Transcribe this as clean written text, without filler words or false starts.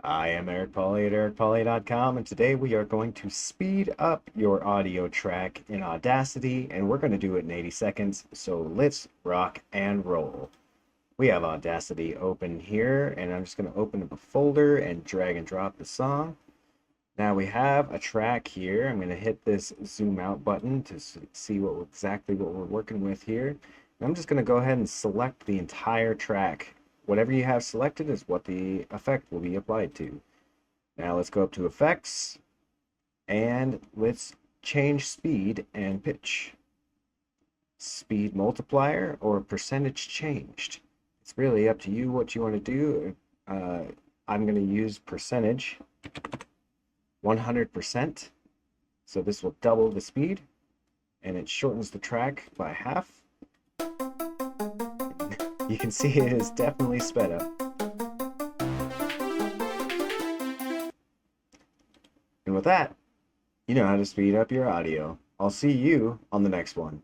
I am Eric Polley at ericpolley.com, and today we are going to speed up your audio track in Audacity, and we're going to do it in 80 seconds, so let's rock and roll. We have Audacity open here, and I'm just going to open up a folder and drag and drop the song. Now we have a track here. I'm going to hit this zoom out button to see exactly what we're working with here. And I'm just going to go ahead and select the entire track. Whatever you have selected is what the effect will be applied to. Now let's go up to effects and let's change speed and pitch. Speed multiplier or percentage changed. It's really up to you what you want to do. I'm going to use percentage 100%. So this will double the speed and it shortens the track by half. You can see it is definitely sped up. And with that, you know how to speed up your audio. I'll see you on the next one.